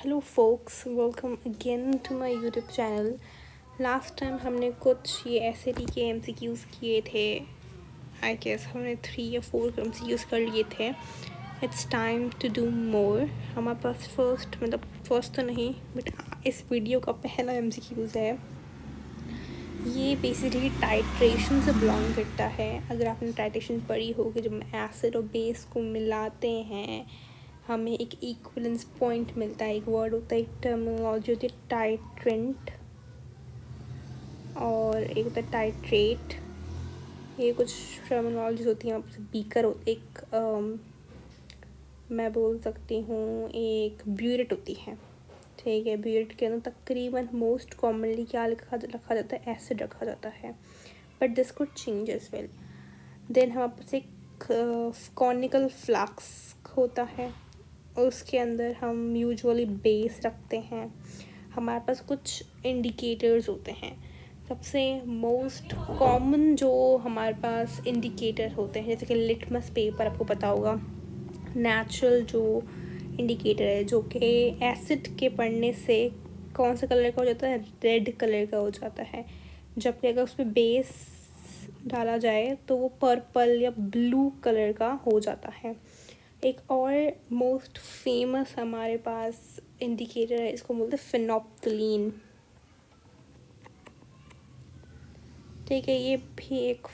Hello folks, welcome again to my YouTube channel. Last time हमने कुछ ये SAT के एमसीक्यूज़ किए थे। आई गेस हमने 3 या 4 एमसीक्यूज़ कर लिए थे। It's time to do more. हमारे पास फर्स्ट तो नहीं बट इस वीडियो का पहला एमसीक्यूज़ है। ये बेसिकली टाइट्रेशन से बिलोंग करता है। अगर आपने टाइट्रेशन पढ़ी होगी, जब एसिड और बेस को मिलाते हैं हमें एक इक्विवेलेंस पॉइंट मिलता है। एक वर्ड होता है, एक टर्मिनोलॉजी होती है टाइट्रेंट और एक होता है टाइट्रेट। ये कुछ टर्मिनोलॉजीज होती हैं। बीकर एक मैं बोल सकती हूँ एक ब्यूरेट होती है, ठीक है। ब्यूरेट के अंदर तकरीबन मोस्ट कॉमनली क्या रखा जाता है, एसिड रखा जाता है, but this could change as well. Then हमारे पास एक कॉनिकल फ्लास्क होता है, उसके अंदर हम यूजुअली बेस रखते हैं। हमारे पास कुछ इंडिकेटर्स होते हैं। सबसे मोस्ट कॉमन जो हमारे पास इंडिकेटर होते हैं, जैसे कि लिटमस पेपर, आपको पता होगा, नेचुरल जो इंडिकेटर है जो कि एसिड के पड़ने से कौन सा कलर का हो जाता है, रेड कलर का हो जाता है। जबकि अगर उस पर बेस डाला जाए तो वो पर्पल या ब्लू कलर का हो जाता है। एक और मोस्ट फेमस हमारे पास इंडिकेटर है, इसको बोलते हैं फेनोप्थलीन, ठीक है। ये भी एक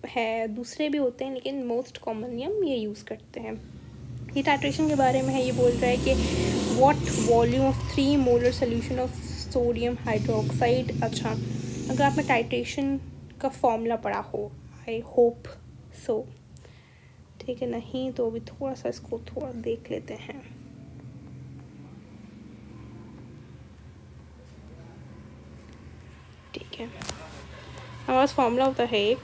है, दूसरे भी होते हैं लेकिन मोस्ट कॉमनली हम ये यूज़ करते हैं। ये टाइट्रेशन के बारे में है। ये बोल रहा है कि what volume of 3 molar solution of sodium hydroxide. अच्छा, अगर आपने टाइट्रेशन का फॉर्मूला पढ़ा हो, आई होप सो, ठीक है। नहीं तो अभी थोड़ा सा इसको थोड़ा देख लेते हैं। ठीक है, हमारे पास फॉर्मूला होता है एक,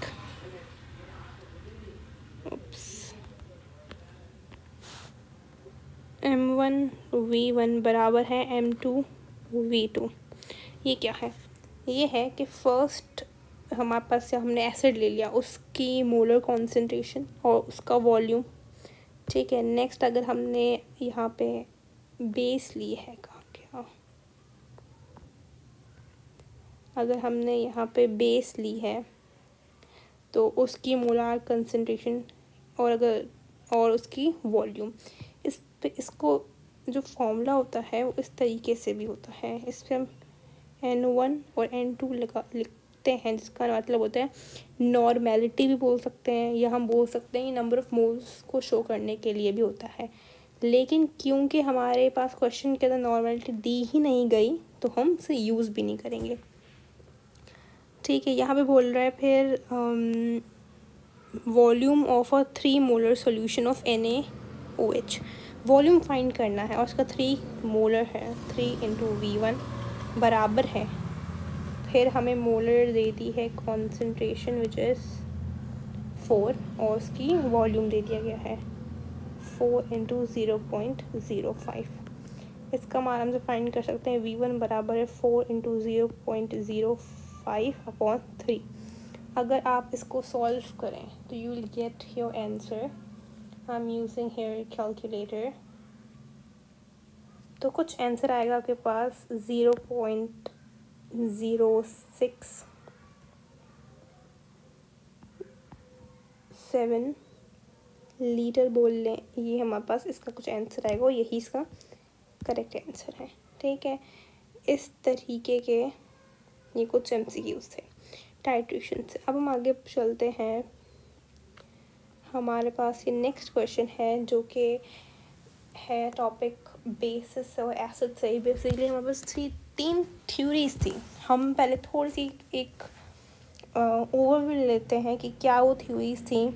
M1V1 बराबर है M2V2। ये क्या है? ये है कि फर्स्ट हमारे पास हमने एसिड ले लिया, उसकी मोलर कॉन्सेंट्रेशन और उसका वॉल्यूम, ठीक है। नेक्स्ट अगर हमने यहाँ पे बेस ली है, कहाँ क्या, अगर हमने यहाँ पे बेस ली है तो उसकी मोलर कंसंट्रेशन और उसकी वॉल्यूम, इसको जो फॉर्मूला होता है वो इस तरीके से भी होता है। इस पर हम N1 और N2 लिखते हैं, जिसका मतलब होता है नॉर्मेलिटी भी बोल सकते हैं, या हम बोल सकते हैं नंबर ऑफ मोल्स को शो करने के लिए भी होता है। लेकिन क्योंकि हमारे पास क्वेश्चन के अंदर नॉर्मेलिटी दी ही नहीं गई तो हम इसे यूज़ भी नहीं करेंगे, ठीक है। यहाँ पे बोल रहा है फिर volume of a 3 molar solution of NaOH। Volume find करना है और उसका 3 मोलर है, 3 × V1 बराबर है। फिर हमें मोलर दे दी है कॉन्सेंट्रेशन विच इज़ 4 और उसकी वॉल्यूम दे दिया गया है 4 × 0.05। इसका मान हम से फाइंड कर सकते हैं। V1 बराबर है 4 × 0.05/3। अगर आप इसको सॉल्व करें तो you will get your answer. I am using here calculator. तो कुछ आंसर आएगा आपके पास 0.067 लीटर बोल लें। ये हमारे पास इसका कुछ आंसर आएगा, यही इसका करेक्ट आंसर है, ठीक है। इस तरीके के ये कुछ MCQs थे टाइट्रेशन से। अब हम आगे चलते हैं। हमारे पास ये नेक्स्ट क्वेश्चन है जो कि है टॉपिक बेसिस और एसिड से। बेसिकली हमारे पास 3 थ्योरीज थी। हम पहले थोड़ी सी एक ओवरव्यू लेते हैं कि क्या वो थ्योरीज थी,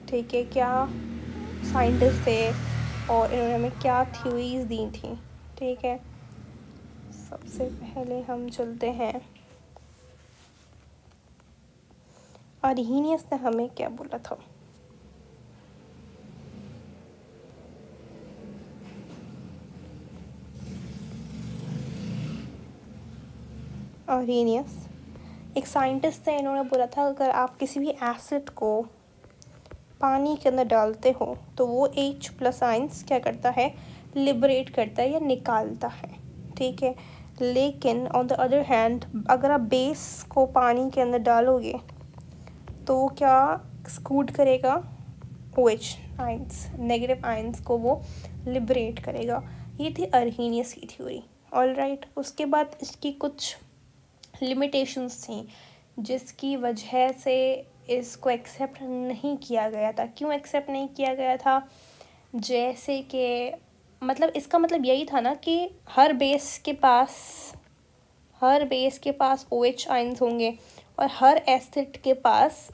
ठीक है, क्या साइंटिस्ट थे और इन्होंने हमें क्या थ्योरीज दी थी, ठीक है। सबसे पहले हम चलते हैं, अरहीनियस ने हमें क्या बोला था। अरहीनियस एक साइंटिस्ट थे। इन्होंने बोला था अगर आप किसी भी एसिड को पानी के अंदर डालते हो तो वो H+ आयंस क्या करता है, लिबरेट करता है या निकालता है, ठीक है। लेकिन ऑन द अदर हैंड अगर आप बेस को पानी के अंदर डालोगे तो वो क्या एक्सक्लूड करेगा, OH आइंस, नेगेटिव आइंस को वो लिबरेट करेगा। ये थी अर्हीनियस की थ्योरी, ऑलराइट। उसके बाद इसकी कुछ लिमिटेशंस थी जिसकी वजह से इसको एक्सेप्ट नहीं किया गया था। क्यों एक्सेप्ट नहीं किया गया था? जैसे कि मतलब इसका मतलब यही था ना कि हर बेस के पास OH आइंस होंगे और हर एसिड के पास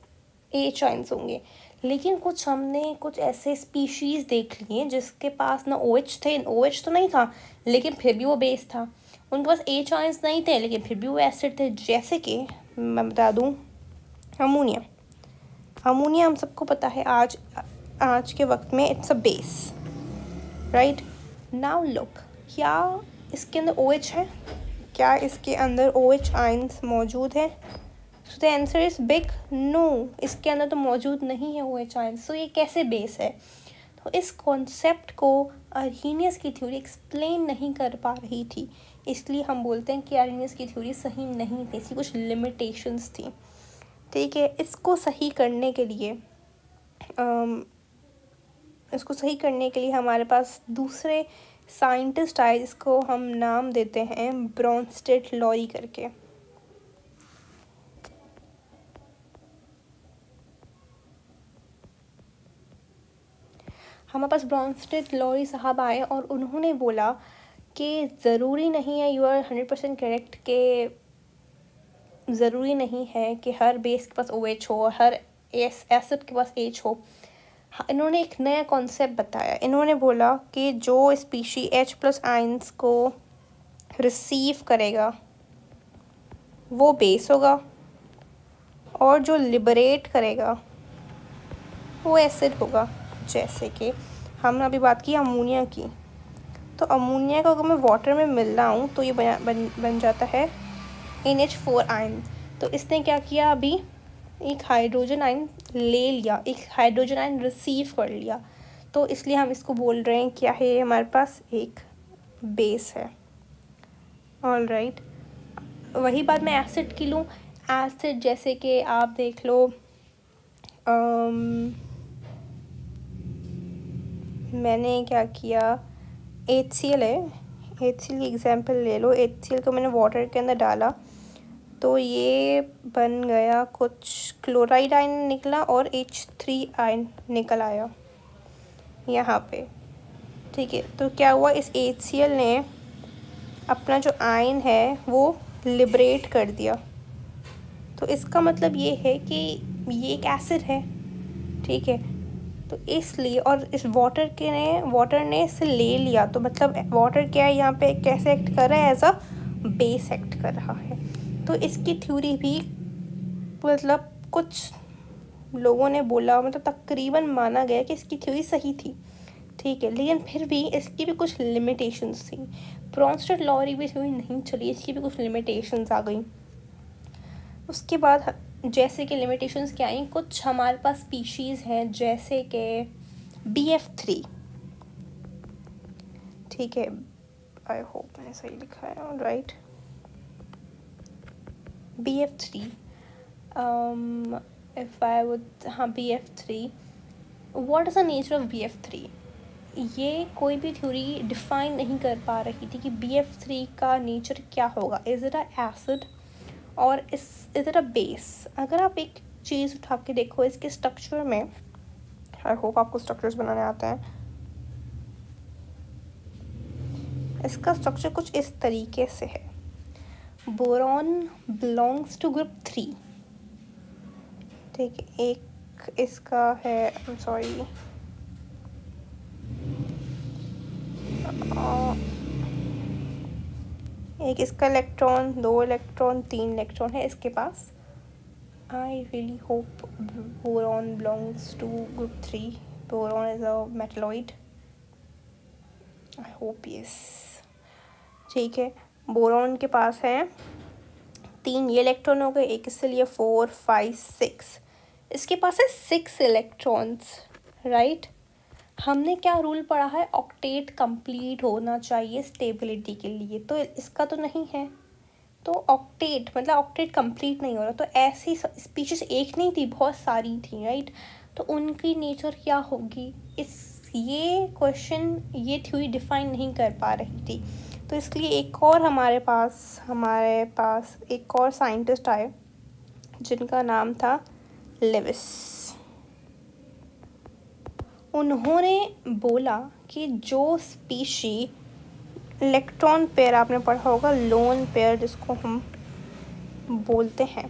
H आइंस होंगे। लेकिन हमने कुछ ऐसे स्पीशीज़ देख लिए जिसके पास ना OH थे, OH तो नहीं था लेकिन फिर भी वो बेस था। उनके पास H आइंस नहीं थे लेकिन फिर भी वो एसिड थे। जैसे कि मैं बता दूँ, अमोनिया हम सबको पता है आज के वक्त में it's a base, right. Now look, क्या इसके अंदर OH है? क्या इसके अंदर OH आइंस मौजूद है? So the answer is big no, इसके अंदर तो मौजूद नहीं है OH आइंस। सो ये कैसे बेस है? तो इस कॉन्सेप्ट को अर्हीनियस की थ्योरी एक्सप्लेन नहीं कर पा रही थी, इसलिए हम बोलते हैं कि अर्हीनियस की थ्योरी सही नहीं थी, इसकी कुछ लिमिटेशंस थी, ठीक है। इसको सही करने के लिए हमारे पास दूसरे साइंटिस्ट आए जिसको हम नाम देते हैं ब्रॉन्स्टेड लॉरी करके। हमारे पास ब्रॉन्स्टेड लॉरी साहब आए और उन्होंने बोला कि ज़रूरी नहीं है, यू आर 100% करेक्ट, कि ज़रूरी नहीं है कि हर बेस के पास OH हो और हर एसिड के पास H हो। इन्होंने एक नया कॉन्सेप्ट बताया। इन्होंने बोला कि जो स्पीशी H+ आइंस को रिसीव करेगा वो बेस होगा और जो लिबरेट करेगा वो एसिड होगा। जैसे कि हमने अभी बात की अमोनिया की, तो अमोनिया को अगर मैं वाटर में मिल रहा हूँ तो ये बन जाता है NH4 आयन। तो इसने क्या किया, अभी एक हाइड्रोजन आयन ले लिया, एक हाइड्रोजन आयन रिसीव कर लिया, तो इसलिए हम इसको बोल रहे हैं क्या है, हमारे पास एक बेस है। ऑल राइट, वही बात मैं एसिड की लूँ। एसिड जैसे कि आप देख लो, मैंने क्या किया, HCl है, HCl की एग्जांपल ले लो। HCl को मैंने वाटर के अंदर डाला तो ये बन गया, कुछ क्लोराइड आयन निकला और H3 आयन निकल आया यहाँ पे, ठीक है। तो क्या हुआ, इस HCl ने अपना जो आयन है वो लिबरेट कर दिया। तो इसका मतलब ये है कि ये एक एसिड है, ठीक है। तो इसलिए, और इस वाटर ने इसे ले लिया, तो मतलब वाटर क्या है यहाँ पे, कैसे एक्ट कर रहा है, एज अ बेस एक्ट कर रहा है। तो इसकी थ्योरी भी मतलब कुछ लोगों ने बोला, मतलब तकरीबन माना गया कि इसकी थ्योरी सही थी, ठीक है। लेकिन फिर भी इसकी भी कुछ लिमिटेशंस थी। ब्रॉन्स्टेड लॉरी भी थ्योरी नहीं चली, इसकी भी कुछ लिमिटेशंस आ गई। उसके बाद जैसे कि लिमिटेशंस क्या आई, कुछ हमारे पास स्पीशीज़ हैं जैसे कि BF3, ठीक है, आई होप मैंने सही लिखा है, right. BF3, if I would, हाँ BF3, what is the nature of BF3? ये कोई भी थ्योरी डिफाइन नहीं कर पा रही थी कि BF3 का नेचर क्या होगा। इज़ इट अ एसिड और इज़ इट अ बेस? अगर आप एक चीज़ उठा के देखो इसके स्ट्रक्चर में, आई होप आपको स्ट्रक्चर्स बनाने आते हैं, इसका स्ट्रक्चर कुछ इस तरीके से है। बोरॉन बिलोंग्स टू ग्रुप 3, ठीक है। एक इसका है, आई एम सॉरी, एक इसका इलेक्ट्रॉन, 2 इलेक्ट्रॉन, 3 इलेक्ट्रॉन है इसके पास। I really hope boron belongs to group 3। Boron is a metalloid, I hope yes, ठीक है। बोरॉन के पास है 3 ये इलेक्ट्रॉन हो गए, एक इससे लिए 4, 5, 6, इसके पास है 6 इलेक्ट्रॉन्स, राइट। हमने क्या रूल पढ़ा है, ऑक्टेट कंप्लीट होना चाहिए स्टेबिलिटी के लिए, तो इसका तो नहीं है, तो ऑक्टेट मतलब ऑक्टेट कंप्लीट नहीं हो रहा, तो ऐसी स्पीशीज एक नहीं थी, बहुत सारी थी, राइट। तो उनकी नेचर क्या होगी, ये क्वेश्चन ये थ्योरी डिफाइन नहीं कर पा रही थी। तो इसलिए एक और हमारे पास एक और साइंटिस्ट आए जिनका नाम था लेविस। उन्होंने बोला कि जो स्पीशी इलेक्ट्रॉन पेयर, आपने पढ़ा होगा लोन पेयर जिसको हम बोलते हैं,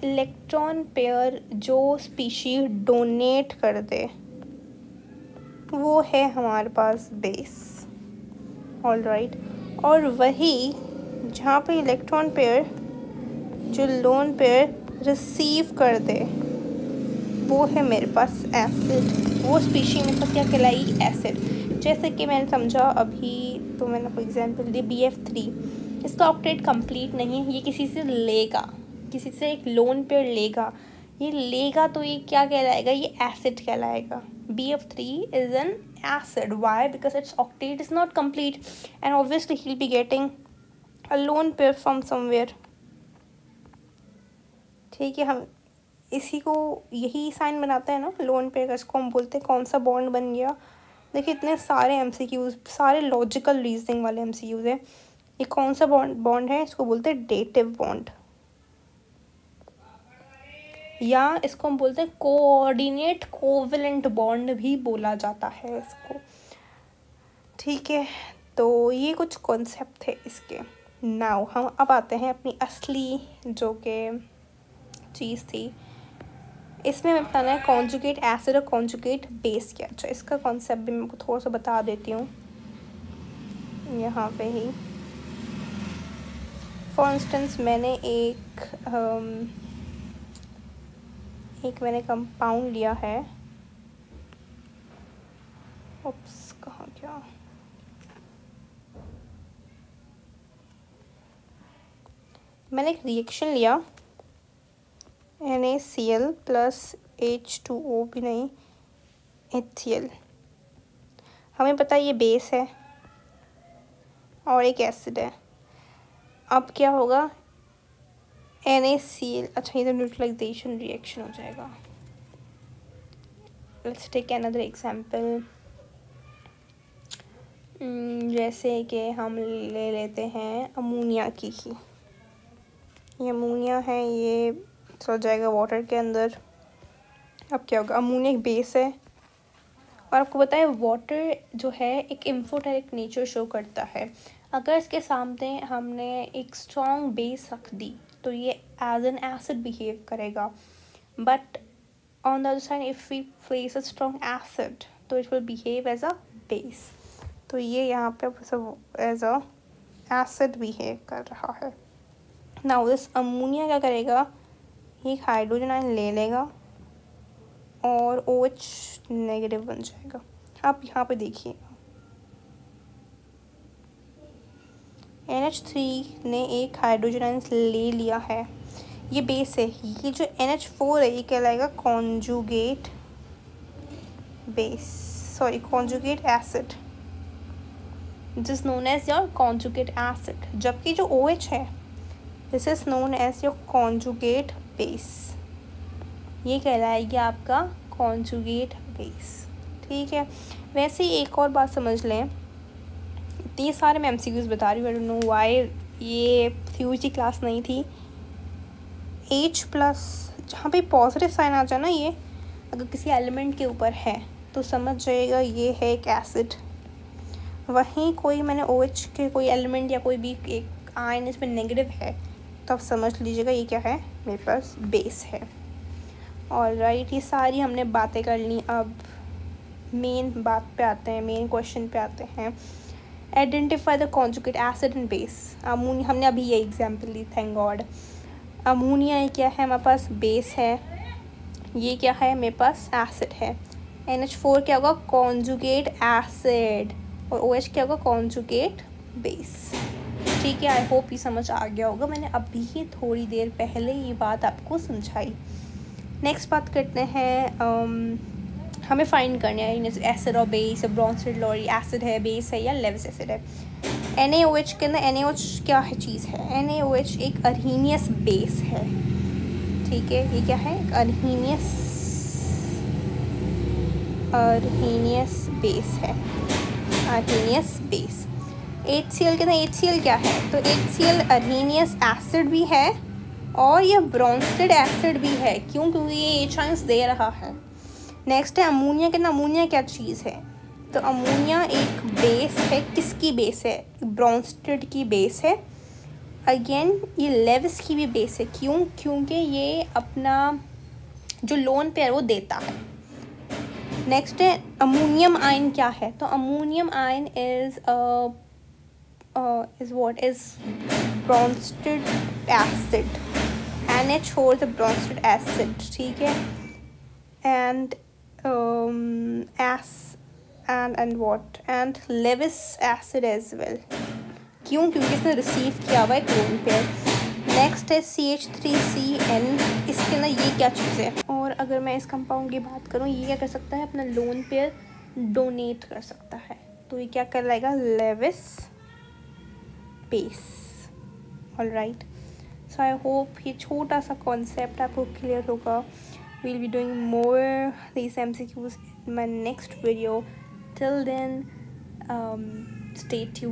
इलेक्ट्रॉन पेयर जो स्पीशी डोनेट कर दे वो है हमारे पास बेस, ऑलराइट। और वही जहाँ पे इलेक्ट्रॉन पेयर जो लोन पेयर रिसीव कर दे वो है मेरे पास एसिड। वो स्पीशी मेरे पास क्या कहलाएगी, एसिड। जैसे कि मैंने समझा अभी, तो मैंने कोई एग्जांपल दी BF3, इसका ऑक्टेट कंप्लीट नहीं है, ये किसी से लेगा, किसी से एक लोन पेयर लेगा, ये लेगा तो ये क्या कहलाएगा, ये एसिड कहलाएगा। BF3 is an acid. Why? Because its octet is not complete and obviously he'll be getting a lone pair from somewhere. ठीक है, हम इसी को यही साइन बनाता है ना लोन पेयर का, इसको हम बोलते हैं कौन सा बॉन्ड बन गया। देखिए इतने सारे MCQs, सारे लॉजिकल रीजनिंग वाले MCQs है। ये कौन सा बॉन्ड है, इसको बोलते हैं डेटिव बॉन्ड, या इसको हम बोलते हैं कोऑर्डिनेट कोवेलेंट बॉन्ड भी बोला जाता है इसको। ठीक है, तो ये कुछ कॉन्सेप्ट थे इसके। नाउ हम अब आते हैं अपनी असली जो कि चीज़ थी, इसमें मैं बताना है कॉन्जुगेट एसिड और कॉन्जुगेट बेस क्या। अच्छा, इसका कॉन्सेप्ट भी मैं आपको थोड़ा सा बता देती हूँ यहाँ पे ही। फॉर इंस्टेंस मैंने मैंने कंपाउंड लिया है, उप्स कहाँ क्या, मैंने एक रिएक्शन लिया NaCl प्लस H2O भी नहीं, HCl। हमें पता है ये बेस है और एक एसिड है। अब क्या होगा, NaCl, अच्छा ये तो न्यूट्रलाइजेशन रिएक्शन हो जाएगा। लेट्स टेक अनदर एग्जांपल, जैसे कि हम ले लेते हैं अमोनिया की ही। ये अमोनिया है, ये चल जाएगा वाटर के अंदर। अब क्या होगा, अमोनिया एक बेस है और आपको पता है वाटर जो है एक इम्फोटेरिक नेचर शो करता है। अगर इसके सामने हमने एक स्ट्रॉन्ग बेस रख दी तो ये एज एन एसिड बिहेव करेगा, but on the other side if we place a strong acid तो it will behave as a base. तो ये यहाँ पे एज अ एसिड बिहेव कर रहा है। नाउ दिस अमोनिया क्या करेगा, एक हाइड्रोजन आयन ले लेगा और OH नेगेटिव बन जाएगा। आप यहाँ पे देखिए NH3 ने एक हाइड्रोजन आयन ले लिया है, ये बेस है। ये जो NH4 है ये कहलाएगा conjugate base, sorry conjugate acid, this known as your conjugate acid. जबकि जो OH है this is known as your conjugate base, ये कहलाएगी आपका कॉन्जुगेट बेस। ठीक है, वैसे ही एक और बात समझ लें, इतने सारे मैं MCQs बता रही हूँ, आई डोंट नो व्हाई, ये थ्योरी क्लास नहीं थी। H प्लस जहाँ पे पॉजिटिव साइन आ जाए ना, ये अगर किसी एलिमेंट के ऊपर है तो समझ जाएगा ये है एक एसिड। वहीं कोई मैंने OH के कोई एलिमेंट या कोई भी एक आयन इसमें नेगेटिव है तो आप समझ लीजिएगा ये क्या है, मेरे पास बेस है। ऑलराइट, ये सारी हमने बातें कर ली। अब मेन बात पे आते हैं, मेन क्वेश्चन पे आते हैं। Identify the conjugate acid and base. Ammonia, हमने अभी ये एग्जांपल ली, थैंक गॉड। अमोनिया ये क्या है, हमारे पास बेस है, ये क्या है, मेरे पास एसिड है। NH4 क्या होगा, कॉन्जुगेट एसिड, और OH क्या होगा, कॉन्जुगेट बेस। ठीक है, आई होप ये समझ आ गया होगा, मैंने अभी ही थोड़ी देर पहले ये बात आपको समझाई। नेक्स्ट बात करते हैं हमें फाइंड करना है एसिड और बेस, ब्रोंस्टेड लोरी एसिड है, बेस है या लेविस एसिड है। NaOH के अंदर NaOH क्या है चीज़ है? NaOH एक अर्हीनियस बेस है, ठीक है। ये क्या है? एक अर्हीनियस बेस है, अर्हीनियस बेस। HCl के अंदर HCl क्या है? तो HCl अर्हीनियस एसिड भी है और ये ब्रोंस्टेड एसिड भी है। क्यों? क्योंकि ये H आयंस दे रहा है। नेक्स्ट है अमोनिया के अंदर। अमोनिया क्या चीज़ है? तो अमोनिया एक बेस है। किसकी बेस है? ब्रोंस्टेड की बेस है। अगेन ये लेविस की भी बेस है। क्यों? क्योंकि ये अपना जो लोन पेयर वो देता है। नेक्स्ट है अमोनियम आयन क्या है? तो ammonium ion is Bronsted acid, NH holds the bronsted acid, ठीक है। and Lewis acid as well। क्यों? क्योंकि इसने रिसीव किया हुआ है क्लोन पेयर। नेक्स्ट है CH3CN। इसके अंदर ये क्या चीज़ है? और अगर मैं इस कंपाउंड की बात करूँ, ये क्या कर सकता है? अपना लोन पेयर डोनेट कर सकता है। तो ये क्या कर लाएगा? Lewis base. Alright, so I hope ये छोटा सा कॉन्सेप्ट आपको क्लियर होगा। We'll be doing more these MCQs in my next video. Till then, stay tuned.